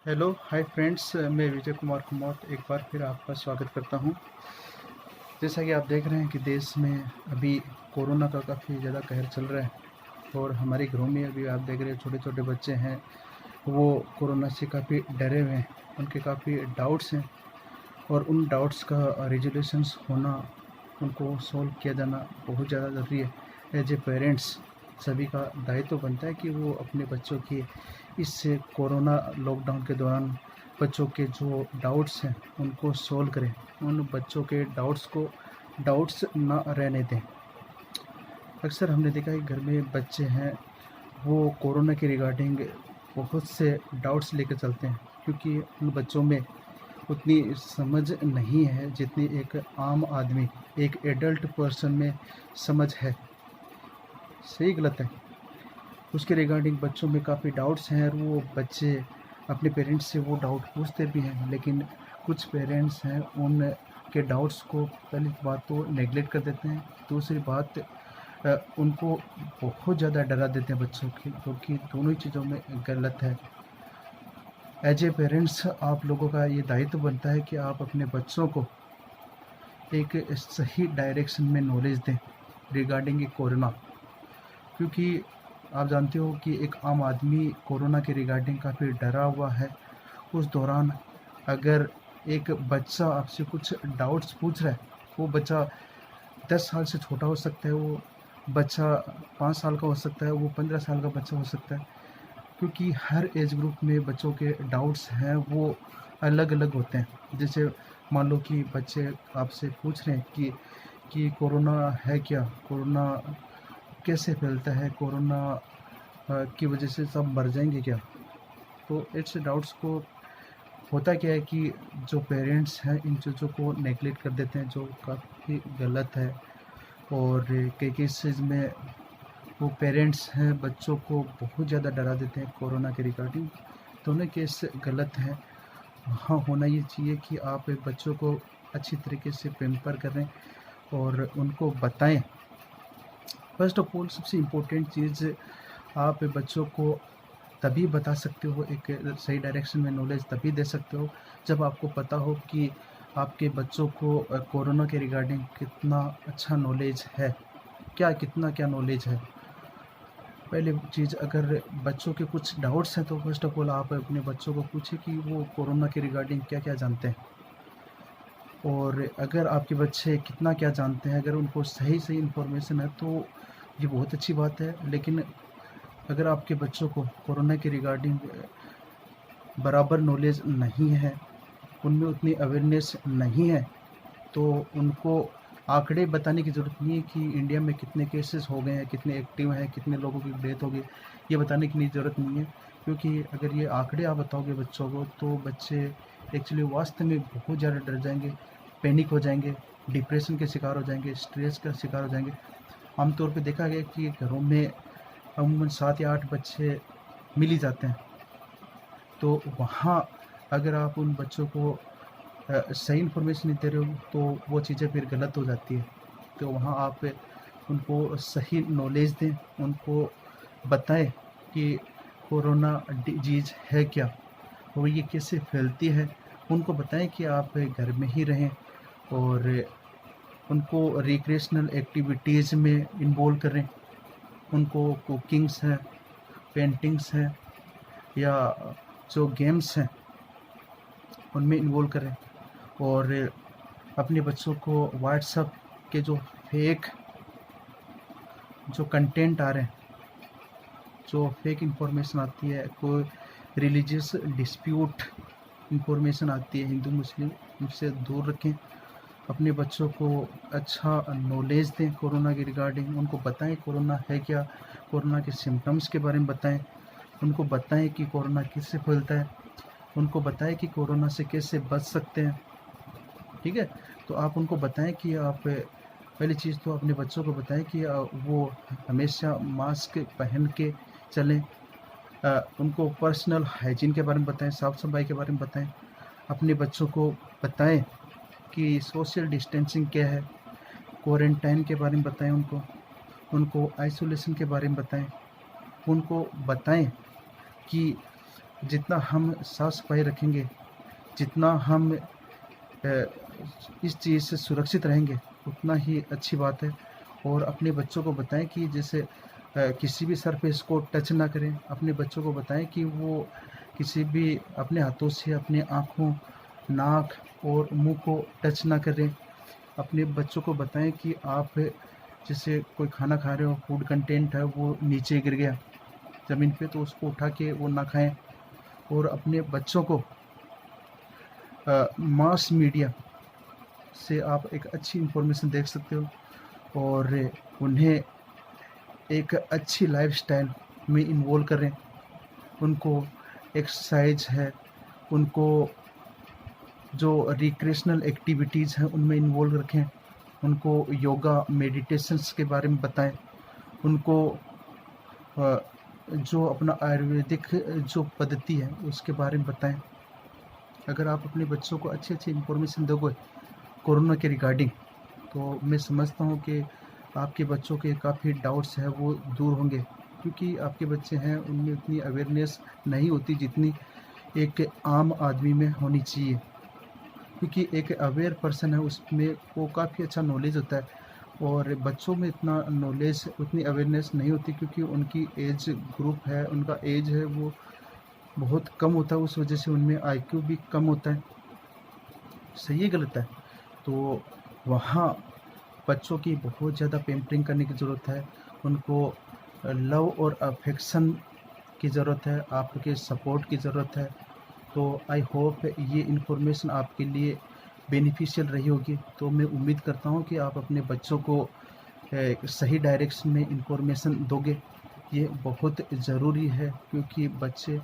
Hello hi friends, मैं विजय कुमार कुमार एक बार फिर आपका स्वागत करता हूं। जैसा कि आप देख रहे हैं कि देश में अभी कोरोना का काफ़ी ज़्यादा कहर चल रहा है और हमारे घरों में अभी आप देख रहे हैं छोटे छोटे बच्चे हैं, वो कोरोना से काफ़ी डरे हुए हैं। उनके काफ़ी डाउट्स हैं और उन डाउट्स का रिजोल्यूशंस होना, उनको सॉल्व किया जाना बहुत ज़्यादा ज़रूरी है। एज ए पेरेंट्स सभी का दायित्व तो बनता है कि वो अपने बच्चों की इस कोरोना लॉकडाउन के दौरान बच्चों के जो डाउट्स हैं उनको सॉल्व करें, उन बच्चों के डाउट्स ना रहने दें। अक्सर हमने देखा है घर में बच्चे हैं, वो कोरोना के रिगार्डिंग बहुत से डाउट्स लेकर चलते हैं, क्योंकि उन बच्चों में उतनी समझ नहीं है जितनी एक आम आदमी, एक एडल्ट पर्सन में समझ है। सही गलत है, उसके रिगार्डिंग बच्चों में काफ़ी डाउट्स हैं और वो बच्चे अपने पेरेंट्स से वो डाउट पूछते भी हैं, लेकिन कुछ पेरेंट्स हैं उनके डाउट्स को पहली बात तो नेगलेक्ट कर देते हैं। दूसरी बात, उनको बहुत ज़्यादा डरा देते हैं बच्चों की, क्योंकि दोनों ही चीज़ों में गलत है। एज ए पेरेंट्स आप लोगों का ये दायित्व बनता है कि आप अपने बच्चों को एक सही डायरेक्शन में नॉलेज दें रिगार्डिंग ये कोरोना, क्योंकि आप जानते हो कि एक आम आदमी कोरोना के रिगार्डिंग काफ़ी डरा हुआ है। उस दौरान अगर एक बच्चा आपसे कुछ डाउट्स पूछ रहा है, वो बच्चा 10 साल से छोटा हो सकता है, वो बच्चा 5 साल का हो सकता है, वो 15 साल का बच्चा हो सकता है, क्योंकि हर एज ग्रुप में बच्चों के डाउट्स हैं वो अलग अलग होते हैं। जैसे मान लो कि बच्चे आपसे पूछ रहे हैं कि कोरोना है क्या, कोरोना कैसे फैलता है, कोरोना की वजह से सब मर जाएंगे क्या। तो इट्स डाउट्स को होता क्या है कि जो पेरेंट्स हैं इन चीज़ों को नेगलेक्ट कर देते हैं, जो काफ़ी गलत है। और कई केसेस में वो पेरेंट्स हैं बच्चों को बहुत ज़्यादा डरा देते हैं कोरोना के रिगार्डिंग। दोनों केस गलत हैं। हाँ, होना ये चाहिए कि आप बच्चों को अच्छी तरीके से पैम्पर करें और उनको बताएं। फर्स्ट ऑफ ऑल सबसे इम्पोर्टेंट चीज़, आप बच्चों को तभी बता सकते हो, एक सही डायरेक्शन में नॉलेज तभी दे सकते हो जब आपको पता हो कि आपके बच्चों को कोरोना के रिगार्डिंग कितना अच्छा नॉलेज है, क्या नॉलेज है। पहली चीज़, अगर बच्चों के कुछ डाउट्स हैं तो फर्स्ट ऑफ ऑल आप अपने बच्चों को पूछें कि वो कोरोना के रिगार्डिंग क्या-क्या जानते हैं। और अगर आपके बच्चे कितना क्या जानते हैं, अगर उनको सही-सही इन्फॉर्मेशन है तो ये बहुत अच्छी बात है। लेकिन अगर आपके बच्चों को कोरोना के रिगार्डिंग बराबर नॉलेज नहीं है, उनमें उतनी अवेयरनेस नहीं है, तो उनको आंकड़े बताने की ज़रूरत नहीं है कि इंडिया में कितने केसेस हो गए हैं, कितने एक्टिव हैं, कितने लोगों की डेथ हो गई, ये बताने की ज़रूरत नहीं है। क्योंकि अगर ये आंकड़े आप बताओगे बच्चों को तो बच्चे एक्चुअली वास्तव में बहुत ज़्यादा डर जाएंगे, पैनिक हो जाएंगे, डिप्रेशन के शिकार हो जाएंगे, स्ट्रेस का शिकार हो जाएंगे। आमतौर पे देखा गया कि घरों में अमूमन 7 या 8 बच्चे मिल ही जाते हैं। तो वहाँ अगर आप उन बच्चों को सही इन्फॉर्मेशन नहीं दे रहे हो तो वो चीज़ें फिर गलत हो जाती है। तो वहाँ आप उनको सही नॉलेज दें, उनको बताएं कि कोरोना डिजीज़ है क्या और ये कैसे फैलती है। उनको बताएं कि आप घर में ही रहें और उनको रिक्रिएशनल एक्टिविटीज़ में इन्वॉल्व करें। उनको कुकिंग्स हैं, पेंटिंग्स हैं या जो गेम्स हैं उनमें इन्वॉल्व करें। और अपने बच्चों को व्हाट्सएप के जो फेक जो कंटेंट आ रहे हैं, जो फेक इंफॉर्मेशन आती है, कोई रिलीजियस डिस्प्यूट इंफॉर्मेशन आती है हिंदू मुस्लिम, उनसे दूर रखें। अपने बच्चों को अच्छा नॉलेज दें कोरोना के रिगार्डिंग, उनको बताएं कोरोना है क्या, कोरोना के सिम्टम्स के बारे में बताएं, उनको बताएं कि कोरोना किससे फैलता है, उनको बताएं कि कोरोना से कैसे बच सकते हैं। ठीक है, तो आप उनको बताएं कि आप पहली चीज़ तो अपने बच्चों को बताएं कि वो हमेशा मास्क पहन के चलें। उनको पर्सनल हाइजीन के बारे में बताएं, साफ़ सफाई के बारे में बताएं। अपने बच्चों को बताएं कि सोशल डिस्टेंसिंग क्या है, क्वारंटाइन के बारे में बताएं, उनको आइसोलेशन के बारे में बताएं। उनको बताएं कि जितना हम साफ़ सफाई रखेंगे, जितना हम इस चीज़ से सुरक्षित रहेंगे, उतना ही अच्छी बात है। और अपने बच्चों को बताएं कि जैसे किसी भी सरफेस को टच ना करें। अपने बच्चों को बताएं कि वो किसी भी अपने हाथों से अपने आँखों, नाक और मुंह को टच ना करें। अपने बच्चों को बताएं कि आप जैसे कोई खाना खा रहे हो, फूड कंटेंट है वो नीचे गिर गया ज़मीन पे, तो उसको उठा के वो ना खाएं। और अपने बच्चों को मास मीडिया से आप एक अच्छी इन्फॉर्मेशन देख सकते हो और उन्हें एक अच्छी लाइफस्टाइल में इन्वॉल्व करें। उनको एक्सरसाइज है, उनको जो रिक्रिएशनल एक्टिविटीज़ हैं उनमें इन्वॉल्व रखें। उनको योगा, मेडिटेशंस के बारे में बताएं। उनको जो अपना आयुर्वेदिक जो पद्धति है उसके बारे में बताएं। अगर आप अपने बच्चों को अच्छी अच्छी इन्फॉर्मेशन दोगे कोरोना के रिगार्डिंग, तो मैं समझता हूँ कि आपके बच्चों के काफ़ी डाउट्स हैं वो दूर होंगे, क्योंकि आपके बच्चे हैं उनमें उतनी अवेयरनेस नहीं होती जितनी एक आम आदमी में होनी चाहिए। क्योंकि एक अवेयर पर्सन है उसमें वो काफ़ी अच्छा नॉलेज होता है, और बच्चों में इतना नॉलेज, उतनी अवेयरनेस नहीं होती, क्योंकि उनकी एज ग्रुप है, उनका एज है वो बहुत कम होता है। उस वजह से उनमें आईक्यू भी कम होता है। सही है गलत है? तो वहाँ बच्चों की बहुत ज़्यादा पैम्परिंग करने की ज़रूरत है। उनको लव और अफेक्शन की ज़रूरत है, आपके सपोर्ट की ज़रूरत है। तो आई होप ये इन्फॉर्मेशन आपके लिए बेनिफिशियल रही होगी। तो मैं उम्मीद करता हूँ कि आप अपने बच्चों को सही डायरेक्शन में इन्फॉर्मेशन दोगे। ये बहुत ज़रूरी है, क्योंकि बच्चे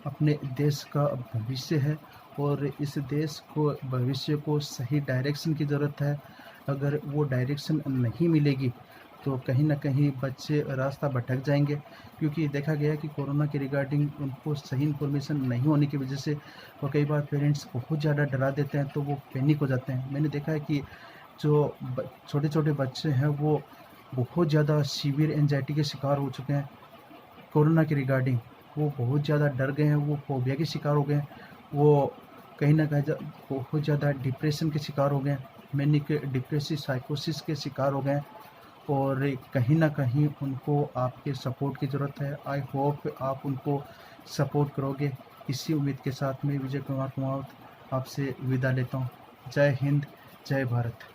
अपने देश का भविष्य है और इस देश को भविष्य को सही डायरेक्शन की ज़रूरत है। अगर वो डायरेक्शन नहीं मिलेगी तो कहीं न कहीं बच्चे रास्ता भटक जाएंगे, क्योंकि देखा गया है कि कोरोना के रिगार्डिंग उनको सही इन्फॉर्मेशन नहीं होने की वजह से और कई बार पेरेंट्स बहुत ज़्यादा डरा देते हैं, तो वो पैनिक हो जाते हैं। मैंने देखा है कि जो छोटे छोटे बच्चे हैं वो बहुत ज़्यादा सीवियर एंजाइटी के शिकार हो चुके हैं कोरोना के रिगार्डिंग। वो बहुत ज़्यादा डर गए हैं, वो फोबिया के शिकार हो गए हैं, वो कहीं न कहीं बहुत ज़्यादा डिप्रेशन के शिकार हो गए हैं, मैनिक डिप्रेसिव साइकोसिस के शिकार हो गए हैं, और कहीं न कहीं उनको आपके सपोर्ट की ज़रूरत है। आई होप आप उनको सपोर्ट करोगे। इसी उम्मीद के साथ मैं विजय कुमार कुमावत आपसे विदा लेता हूँ। जय हिंद, जय भारत।